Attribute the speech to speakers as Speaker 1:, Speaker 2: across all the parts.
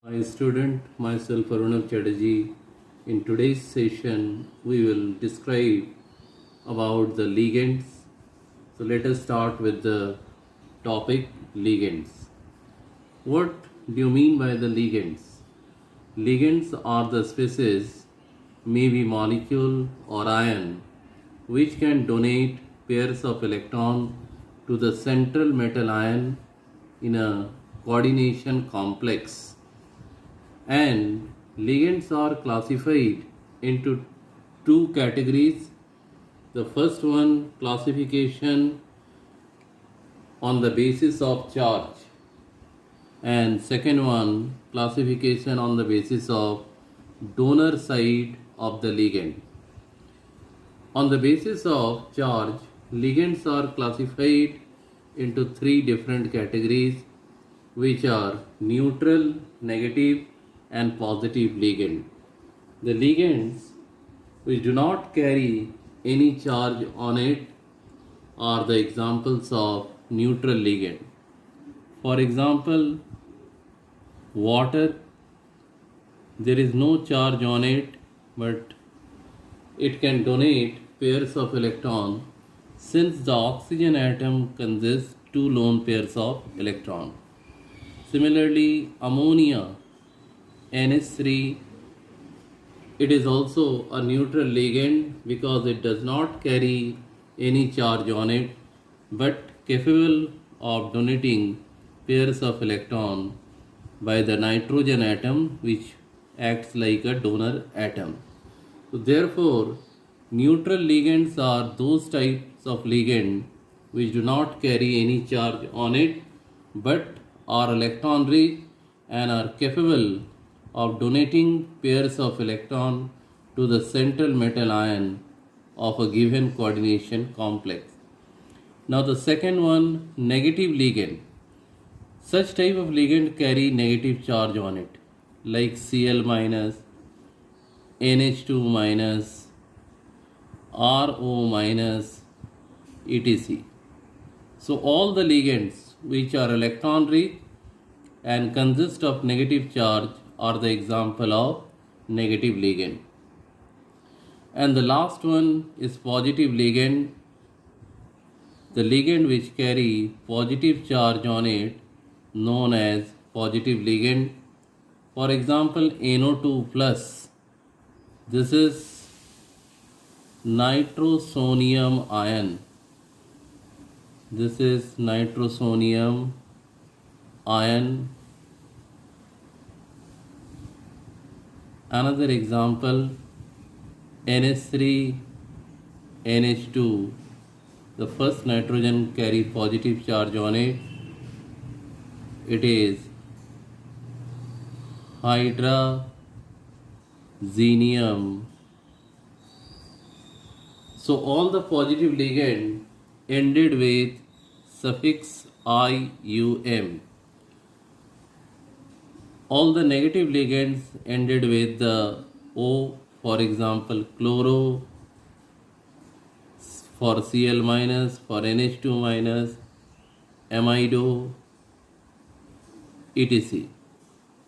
Speaker 1: Hi student, myself Arunab Chatterjee. In today's session, we will describe about the ligands. So let us start with the topic ligands. What do you mean by the ligands? Ligands are the species, maybe molecule or ion, which can donate pairs of electron to the central metal ion in a coordination complex, and ligands are classified into two categories. The first one, classification on the basis of charge, and second one, classification on the basis of donor side of the ligand. On the basis of charge, ligands are classified into three different categories, which are neutral, negative, and positive ligand. The ligands which do not carry any charge on it are the examples of neutral ligand. For example, water, there is no charge on it, but it can donate pairs of electrons since the oxygen atom consists two lone pairs of electrons. Similarly, ammonia, NH3, it is also a neutral ligand because it does not carry any charge on it, but capable of donating pairs of electron by the nitrogen atom, which acts like a donor atom. So therefore, neutral ligands are those types of ligand which do not carry any charge on it, but are electron rich and are capable of donating pairs of electron to the central metal ion of a given coordination complex. Now the second one, negative ligand. Such type of ligand carry negative charge on it, like Cl minus, NH2 minus, RO minus, etc. So all the ligands which are electron rich and consist of negative charge are the example of negative ligand. And the last one is positive ligand. The ligand which carry positive charge on it known as positive ligand. For example, NO2 plus. This is nitrosonium ion. This is nitrosonium ion. Another example, NH3, NH2. The first nitrogen carry positive charge on it. It is hydrazinium. So all the positive ligand ended with suffix IUM. All the negative ligands ended with the O, for example, chloro, for Cl minus, for NH2 minus, amido, etc.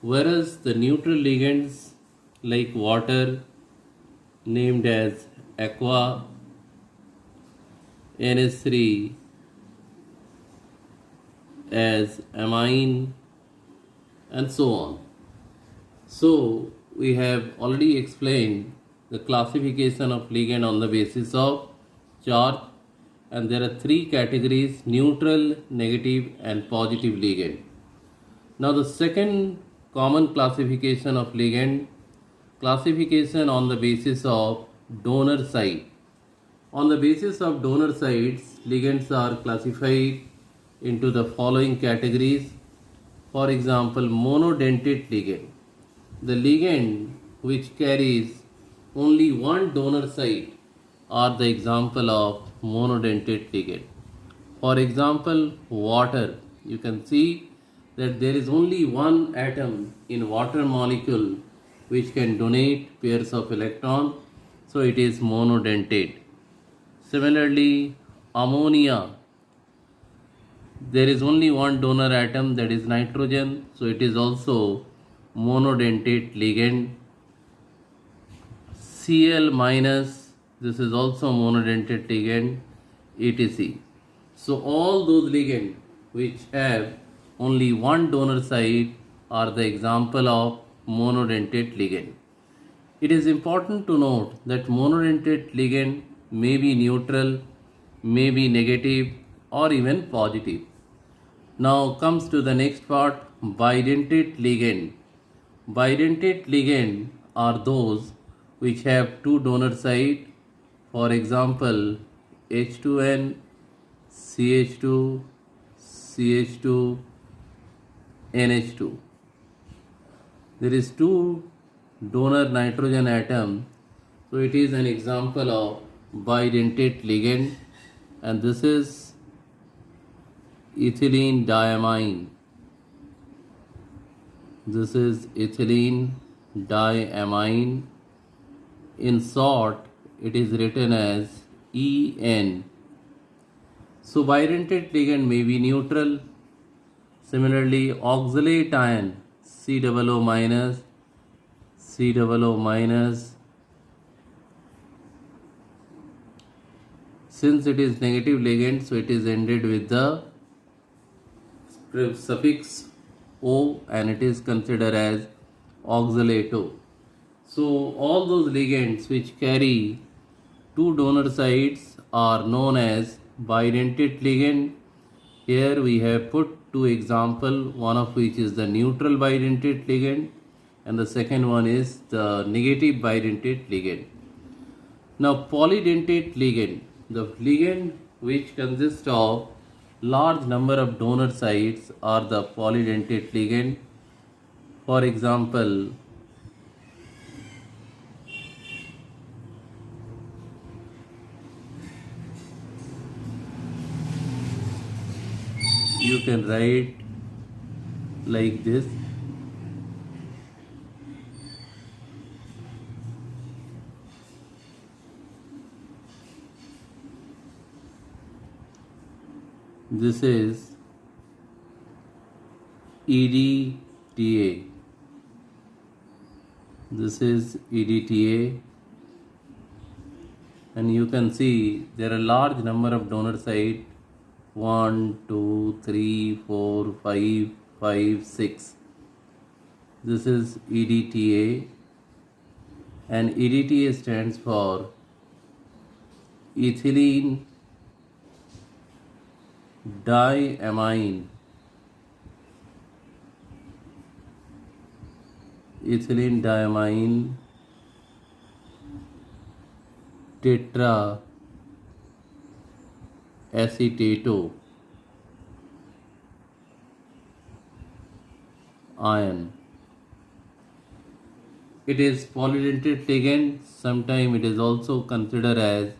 Speaker 1: Whereas the neutral ligands like water, named as aqua, NH3 as amine, and so on. So we have already explained the classification of ligand on the basis of charge, and there are three categories: neutral, negative, and positive ligand. Now the second common classification of ligand, classification on the basis of donor site. On the basis of donor sites, ligands are classified into the following categories. For example, monodentate ligand. The ligand which carries only one donor site are the example of monodentate ligand. For example, water. You can see that there is only one atom in water molecule which can donate pairs of electron, so it is monodentate. Similarly, ammonia, there is only one donor atom, that is nitrogen, so it is also monodentate ligand. Cl minus, this is also monodentate ligand, etc. So all those ligands which have only one donor site are the example of monodentate ligand. It is important to note that monodentate ligand may be neutral, may be negative, or even positive. Now comes to the next part, bidentate ligand. Bidentate ligand are those which have two donor sites, for example H2N, CH2, CH2, NH2. There is two donor nitrogen atom, so it is an example of bidentate ligand, and this is ethylene diamine. This is ethylene diamine. In short, it is written as EN. So bidentate ligand may be neutral. Similarly, oxalate ion COO minus, COO minus. Since it is negative ligand, so it is ended with the suffix O and it is considered as oxalate O. So all those ligands which carry two donor sites are known as bidentate ligand. Here we have put two examples, one of which is the neutral bidentate ligand and the second one is the negative bidentate ligand. Now polydentate ligand, the ligand which consists of large number of donor sites are the polydentate ligand. For example, you can write like this. This is EDTA. This is EDTA, and you can see there are large number of donor sites, 1, 2, 3, 4, 5, 5, 6. This is EDTA, and EDTA stands for ethylene diamine. Ethylene diamine tetra acetato ion. It is polydentate ligand. Sometimes it is also considered as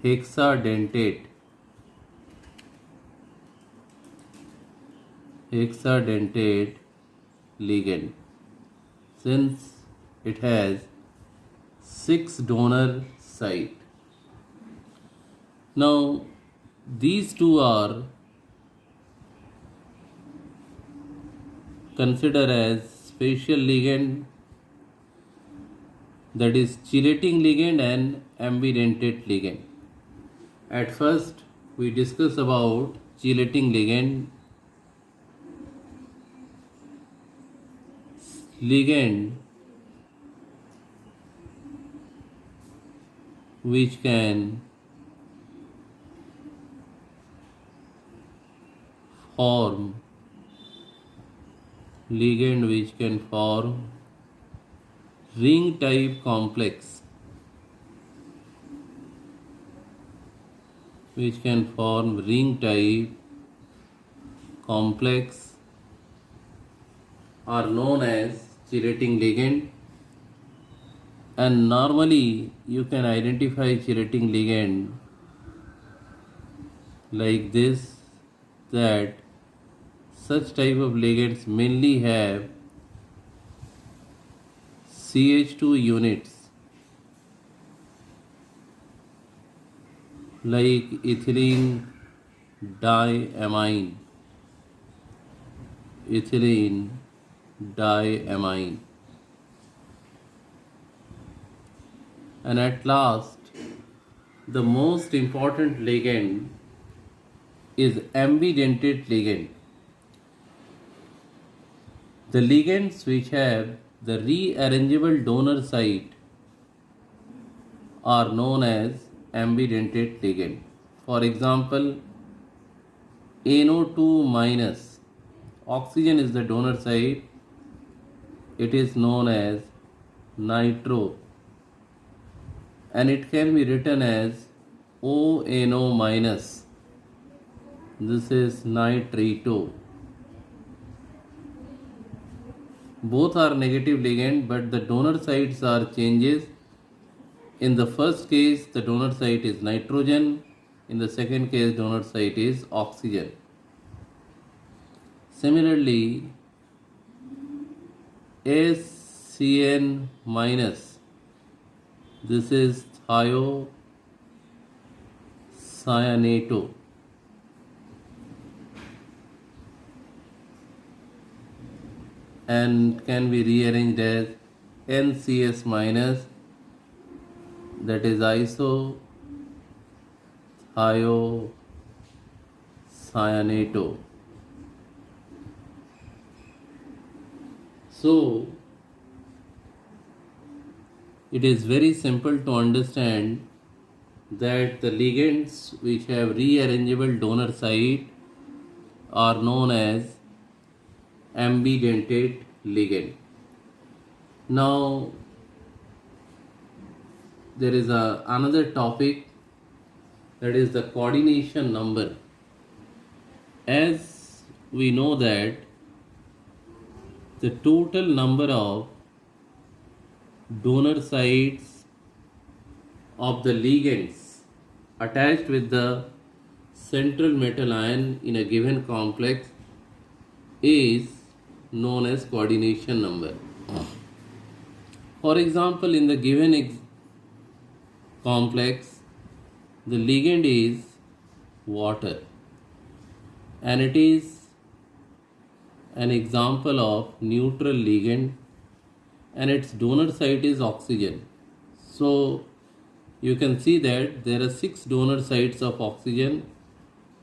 Speaker 1: hexadentate. Hexadentate ligand, since it has 6 donor sites. Now these two are considered as special ligand, that is chelating ligand and ambidentate ligand. At first we discuss about chelating ligand. Ligand which can form ring type complex, are known as chelating ligand. And normally you can identify chelating ligand like this, that such type of ligands mainly have CH2 units, like ethylene diamine, ethylene diamine. And at last, the most important ligand is ambidentate ligand. The ligands which have the rearrangeable donor site are known as ambidentate ligand. For example, NO2 minus, oxygen is the donor site, it is known as nitro, and it can be written as ONO minus, this is nitrito. Both are negative ligand, but the donor sites are changes. In the first case, the donor site is nitrogen. In the second case, donor site is oxygen. Similarly, SCN minus, this is thiocyanato. And can be rearranged as NCS minus, that is isothiocyanato. So it is very simple to understand that the ligands which have rearrangeable donor site are known as ambidentate ligand. Now there is another topic, that is the coordination number. As we know that the total number of donor sites of the ligands attached with the central metal ion in a given complex is known as coordination number. For example, in the given complex, the ligand is water, and it is an example of neutral ligand, and its donor site is oxygen. So you can see that there are 6 donor sites of oxygen,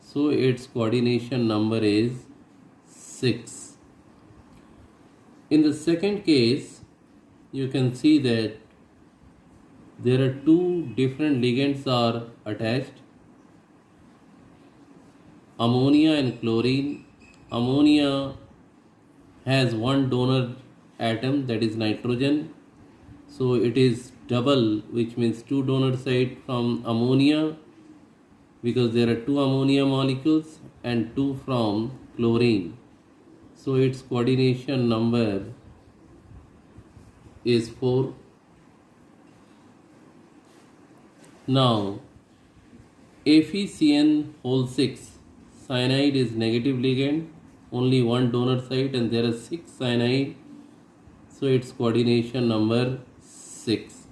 Speaker 1: so its coordination number is 6. In the second case, you can see that there are 2 different ligands are attached, ammonia and chlorine. Ammonia has one donor atom, that is nitrogen, so it is double, which means 2 donor site from ammonia, because there are 2 ammonia molecules, and 2 from chlorine, so its coordination number is 4. Now FeCN6, cyanide is negative ligand, only one donor site, and there are 6 cyanide, so its coordination number 6.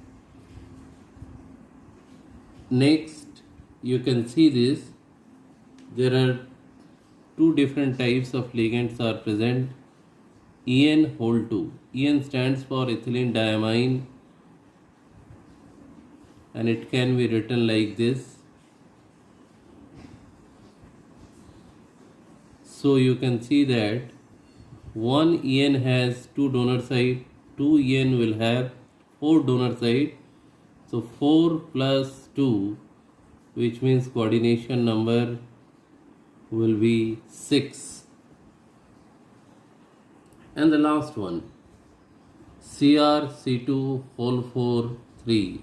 Speaker 1: Next, you can see this, there are 2 different types of ligands are present. EN2, EN stands for ethylene diamine, and it can be written like this. So you can see that one EN has 2 donor site, 2 EN will have 4 donor site, so 4 plus 2, which means coordination number will be 6. And the last one, CrC2-4,3,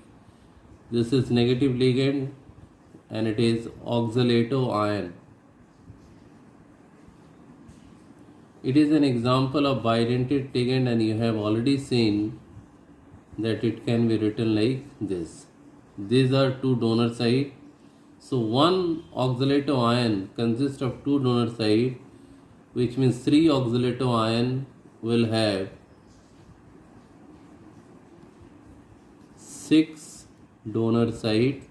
Speaker 1: this is negative ligand, and it is oxalato ion. It is an example of bidentate ligand, and you have already seen that it can be written like this. These are 2 donor sites. So one oxalato ion consists of 2 donor sites, which means 3 oxalato ion will have 6 donor sites.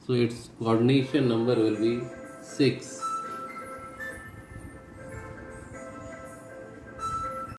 Speaker 1: So its coordination number will be 6.